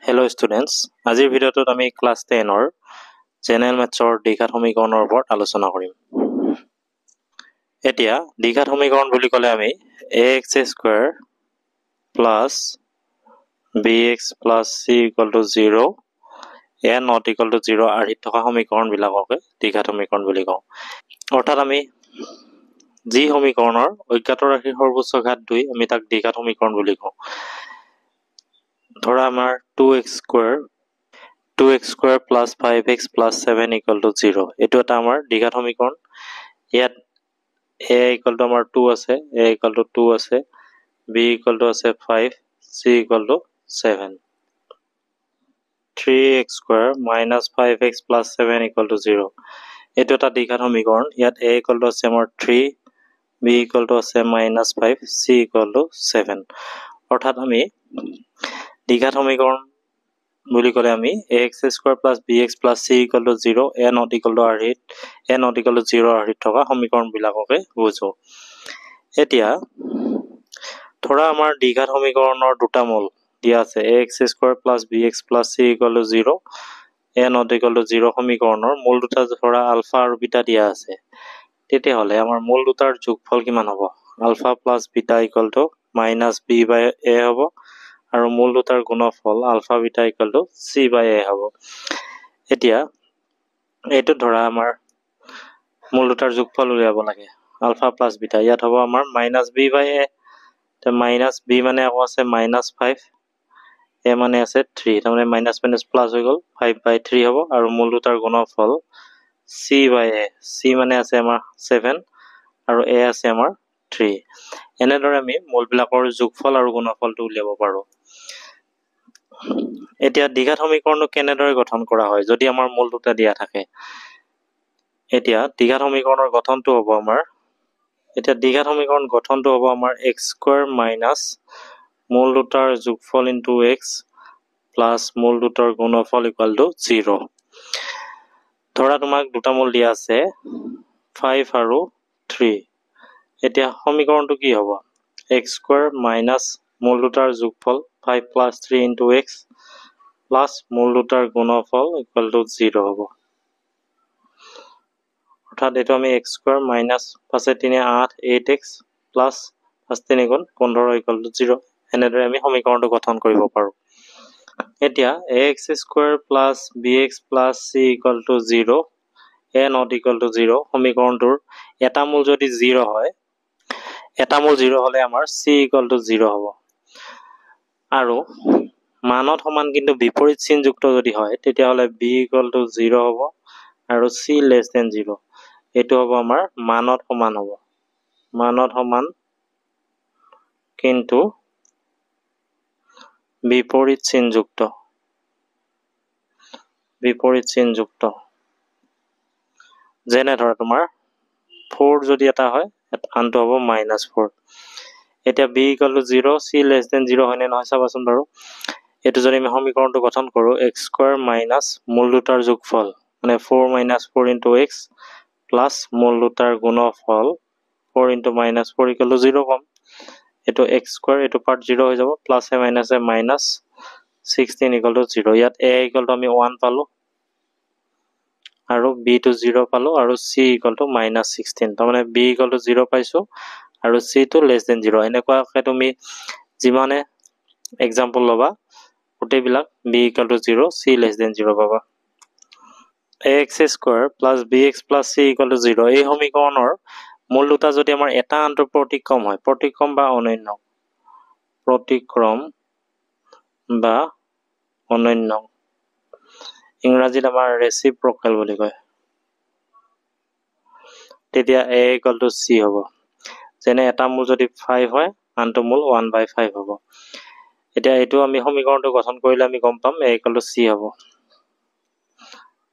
Hello students, আজিৰ ভিডিঅ'টোত আমি ক্লাছ 10 ৰ জেনেৰেল মেথছৰ দ্বিঘাত সমীকৰণৰ ওপৰত আলোচনা কৰিম। এতিয়া দ্বিঘাত সমীকৰণ বুলি ক'লে আমি ax square plus bx plus c = 0 a not equal to 0 আৰিত থকা সমীকৰণ বিলাককে দ্বিঘাত সমীকৰণ বুলি কওঁ। অৰ্থাৎ আমি যি সমীকৰণৰ অজ্ঞাত ৰাশিৰ সৰ্বোচ্চ ঘাত 2 আমি তাক দ্বিঘাত সমীকৰণ বুলি কওঁ। ধৰা আমাৰ 2x square plus 5x plus 7 equal to 0 এটো এটা আমাৰ দ্বিঘাত সমীকৰণ। ইয়াত a equal to আমাৰ 2 আছে, a equal to 2 আছে, b equal to আছে 5, c equal to 7. 3x square minus 5x plus 7 equal to 0 এটো এটা দ্বিঘাত সমীকৰণ। ইয়াত a equal to আছে আমাৰ 3, b equal to আছে minus 5, c equal to 7. অৰ্থাৎ আমি দ্বিঘাত সমীকৰণ বুলি ক'লে আমি ax square plus bx plus c equal to 0 a not equal to 0 আৰিত থকা সমীকৰণ বিলাককে বুজো। এতিয়া ধৰা আমাৰ দ্বিঘাত সমীকৰণৰ দুটা মূল দিয়া আছে ax square plus bx plus c equal to 0 a not equal to 0 সমীকৰণৰ মূল দুটা ধৰা আলফা আৰু বিটা দিয়া আছে। তেতিয়াহ'লে আমাৰ মূল দুটাৰ যোগফল কিমান হ'ব? Alpha plus beta equal to minus b by a হ'ব আৰু মূল দুটাৰ গুণফল alpha beta equal to c by a হ'ব। এতিয়া এইটো ধৰা আমাৰ মূল দুটাৰ যোগফল উলিয়াব লাগে আলফা প্লাস বিটা। ইয়াত হ'ব আমাৰ minus b by a, তে minus b মানে আকৌ আছে minus 5, a মানে আছে 3, তাৰমানে minus minus plus হৈ গ'ল 5 by 3 হ'ব আৰু মূল দুটাৰ গুণফল c by a, c মানে আছে আমাৰ 7 আৰু a আছে আমাৰ 3। এনেদৰে আমি মূলবিলাকৰ যোগফল আৰু গুণফলটো উলিয়াব পাৰো। এতিয়া দ্বিঘাত সমীকৰণটো কেনেদৰে গঠন কৰা হয় যদি আমাৰ মূল দুটা দিয়া থাকে? এতিয়া দ্বিঘাত সমীকৰণৰ গঠনটো হ'ব আমাৰ x স্কয়াৰ মাইনাস মূল দুটাৰ যোগফল ইনটু x প্লাস মূল দুটাৰ গুণফল ইকুয়াল টু 0। ধৰা তোমাক দুটা মূল দিয়া আছে 5 আৰু 3। এতিয়া সমীকৰণটো কি হ'ব? x স্কয়াৰ মাইনাস মূল দুটাৰ যোগফল 5 plus 3 into x plus মূল দুটাৰ গুণফল equal to 0 হ'ব। অৰ্থাৎ এটো আমি x square minus 5 3 8 8x plus 5 3 গুণ 15 equal to 0। এনেদৰে আমি সমীকৰণটো গঠন কৰিব পাৰো। এতিয়া ax square plus bx plus c equal to 0 a not equal to 0 সমীকৰণটোৰ এটা মূল যদি 0 হয়, এটা মূল 0 হলে আমাৰ c equal to 0 হ'ব। আৰু মানত সমান কিন্তু বিপৰীত চিহ্নযুক্ত যদি হয় তেতিয়াহলে b equal to 0 হ'ব আৰু c less than 0। এটো হ'ব আমাৰ মানত সমান হ'ব, মানত সমান কিন্তু বিপৰীত চিহ্নযুক্ত। যেনে ধৰা তোমাৰ 4 যদি এটা হয় আনটো হ'ব -4। এতিয়া b equal to 0 c less than 0 হয় নে নহয় চাবাচোন বাৰু। এটো যদি আমি সমীকৰণটো গঠন কৰো x স্কয়াৰ মাইনাস মূল দুটাৰ যোগফল মানে 4 minus 4 into x plus মূল দুটাৰ গুণফল 4 into minus 4 equal to 0 পাম। এটো x স্কয়াৰ এটো পাৰ্ট 0 হৈ যাব plus A minus 16 equal to 0। ইয়াত a equal to আমি 1 পালো আৰু b to 0 পালো আৰু c equal to -16। তাৰমানে b equal to 0 পাইছো আৰু c to less than 0। এনেকুৱাকৈ তুমি যিমানে এক্সাম্পল লবা গোটেইবিলাক b equal to 0 c less than 0 পাবা। ax square plus bx plus c equal to 0 এই সমীকৰণৰ মূল দুটা যদি আমাৰ এটা আনটোৰ প্ৰতিক্ৰম হয়, প্ৰতিক্ৰম বা অনন্য ইংৰাজীত আমাৰ ৰেচিপ্ৰকেল বুলি কয়, তেতিয়া a equal to c হ'ব। যেনে এটা মূল যদি 5 হয় আনটো মূল 1/5 হ'ব। এতিয়া এটো আমি সমীকৰণটো গঠন কৰিলে আমি গম পাম a equal to c হ'ব।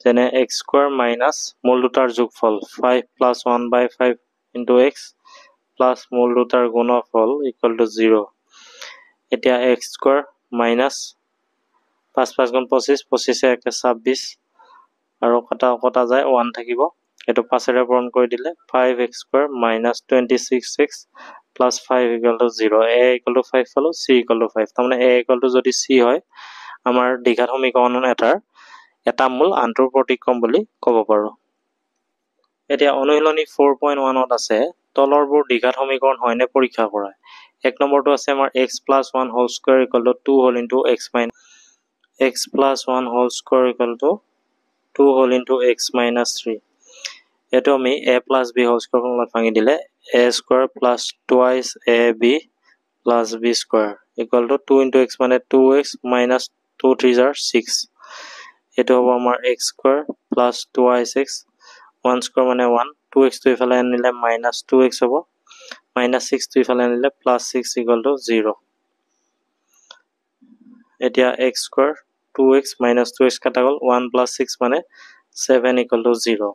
যেনে x স্কয়াৰ মাইনাস মূল দুটাৰ যোগফল 5 plus 1/5 into x plus মূল দুটাৰ গুণফল equal to 0। এতিয়া x স্কয়াৰ মাইনাস 5 5 গুণ 25 25 এ 26 আৰু কটা যায় 1 থাকিব। এটো 5 এৰে পূৰণ কৰি দিলে 5x square minus 26x plus 5 equal to 0। a equal to 5 পালো, c equal to 5। তাৰমানে a equal to যদি c হয় আমাৰ দ্বিঘাত সমীকৰণ এটা মূল আনটোৰ প্ৰতিক্ৰম বুলি ক'ব পাৰোঁ। এতিয়া অনুশীলনী 4.1 আছে তলৰবোৰ দ্বিঘাত সমীকৰণ হয়নে পৰীক্ষা কৰা। 1 নম্বৰটো আছে আমাৰ x + 1 whole square = 2 whole into x + 1 whole square = 2 whole into x - 3। এটো আমি a + b হোল স্কয়াৰ ফৰ্মুলাত ভাঙি দিলে a square plus twice ab plus b square = 2 into x মানে 2x minus 2 3 are 6। এটো হ'ব আমাৰ x square plus twice x 1 square মানে 1 2x তো ইফালে আনিলে minus 2x হ'ব minus 6 তো ইফালে আনিলে plus 6 = 0। এতিয়া x square 2x minus 2x কাটা গ'ল 1 plus 6 মানে 7 = 0।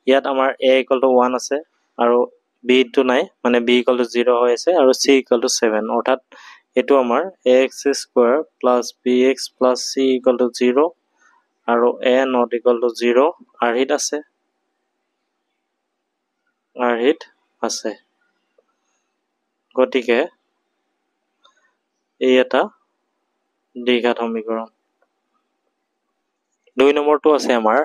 ইয়াত আমাৰ a = 1 আছে আৰু b টো নাই মানে b = 0 হৈ আছে আৰু c = 7 অৰ্থাৎ এটো আমাৰ ax square plus bx plus c = 0 আৰু a not equal to 0 আৰহিত আছে গতিকে এই এটা দ্বিঘাত সমীকৰণ। 2 নম্বৰটো আছে আমাৰ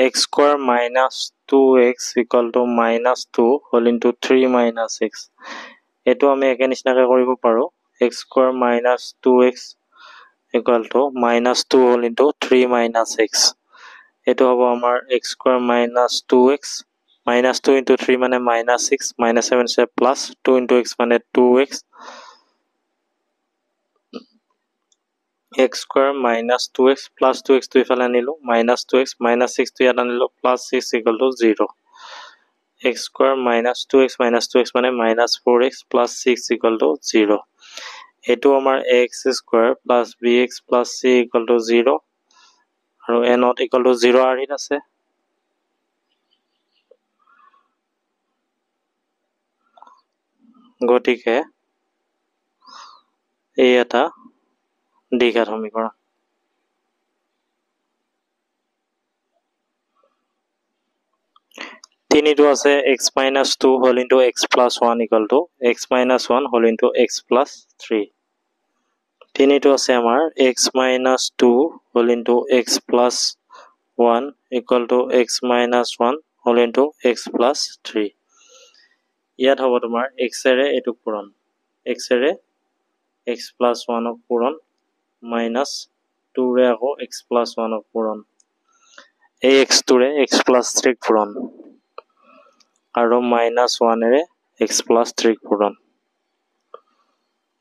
x square minus 2x equal to minus 2 whole into 3 minus 6। এটো আমি একে নিচিনাকে কৰিব পাৰো x square minus 2x equal to minus 2 whole into 3 minus 6। এটো হ'ব আমাৰ x square minus 2x minus 2 into 3 মানে minus 6 minus 7 से plus 2 into x মানে 2x x square minus 2x plus 2x to ইফালে আনিলো minus 2x minus 6 to ইয়াত আনিলো plus 6 = 0। x square minus 2x minus 2x মানে minus 4x plus 6 = 0। এটো আমাৰ ax square plus bx plus c = 0 আৰু a not equal to 0 আৰহিত আছে। গতিকে এই এটা দ্বিঘাত সমীকৰণ। 3 টো আছে x minus 2 whole into x plus 1 equal to x minus 1 whole into x plus 3। 3 টো আছে আমাৰ x minus 2 whole into x plus 1 equal to x minus 1 whole into x plus 3। ইয়াত হ'ব তোমাৰ x এৰে এটো পূৰণ x এৰে x plus 1 ক পূৰণ minus 2 ৰে আকৌ x plus 1 ক পূৰণ এই x টোৰে x plus 3 ক পূৰণ আৰু minus 1 এৰে x plus 3 ক পূৰণ।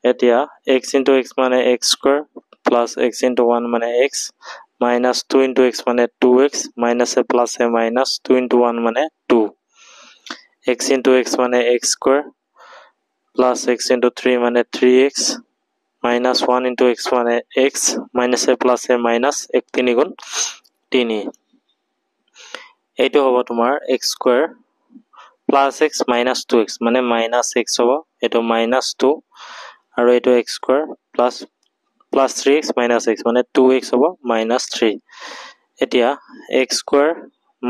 এতিয়া x into x মানে x square plus x into 1 মানে x minus 2 into x মানে 2x minus a plus a minus 2 into 1 মানে 2 x into x মানে x square plus x into 3 মানে 3x minus 1 into x মানে x minus a plus a minus 1 3 গুণ 3। এইটো হ'ব তোমাৰ x square plus x minus 2x মানে minus x হ'ব এটো minus 2 আৰু এটো x square plus 3x minus x মানে 2x হ'ব minus 3। এতিয়া x square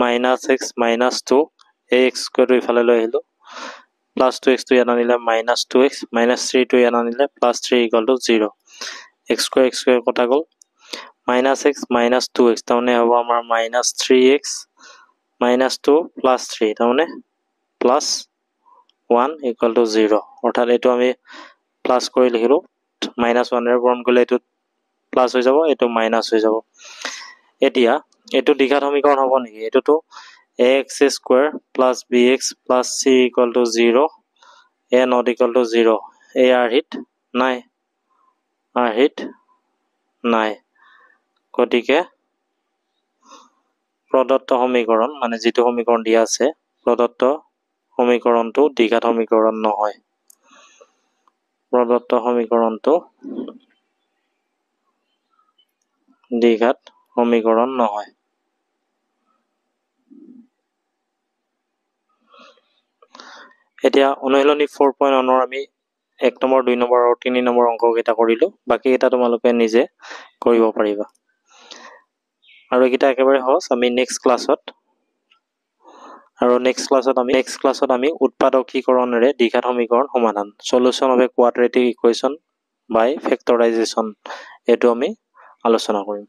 minus x minus 2 এই x square টো ইফালে লৈ আহিলো plus 2x টো ইয়াত আনিলে minus 2x minus 3 টো ইয়াত আনিলে plus 3 = 0। x square কটা গ'ল minus x minus 2x তাৰমানে হ'ব আমাৰ minus 3x minus 2 plus 3 তাৰমানে plus 1 = 0 অৰ্থাৎ এটো আমি প্লাস কৰি লিখিলো minus 1 এৰ পূৰণ কৰিলে এটো প্লাস হৈ যাব এটো মাইনাস হৈ যাব। এতিয়া এটো দ্বিঘাত সমীকৰণ হ'ব নেকি এটোটো ax square plus bx plus c = 0 a not equal to 0 এই আৰহিত নাই গতিকে প্ৰদত্ত সমীকৰণ মানে যেটো সমীকৰণ দিয়া আছে প্ৰদত্ত সমীকৰণটো দ্বিঘাত সমীকৰণ নহয়। প্ৰদত্ত সমীকৰণটো দ্বিঘাত সমীকৰণ নহয়। এতিয়া অনুশীলনী 4.1 ৰ আমি 1 নম্বৰ 2 নম্বৰ আৰু 3 নম্বৰ অংককেইটা কৰিলো বাকি এটা তোমালোকে নিজে কৰিব পাৰিবা আৰু এটা একেবাৰে সহজ আমি নেক্সট ক্লাছত আমি উৎপাদকীকৰণেৰে দ্বিঘাত সমীকৰণ সমাধান সলিউশন অফ এ কোয়াড্ৰেটিক ইকুয়েশন বাই ফেক্টৰাইজেশন এটো আমি আলোচনা কৰিম।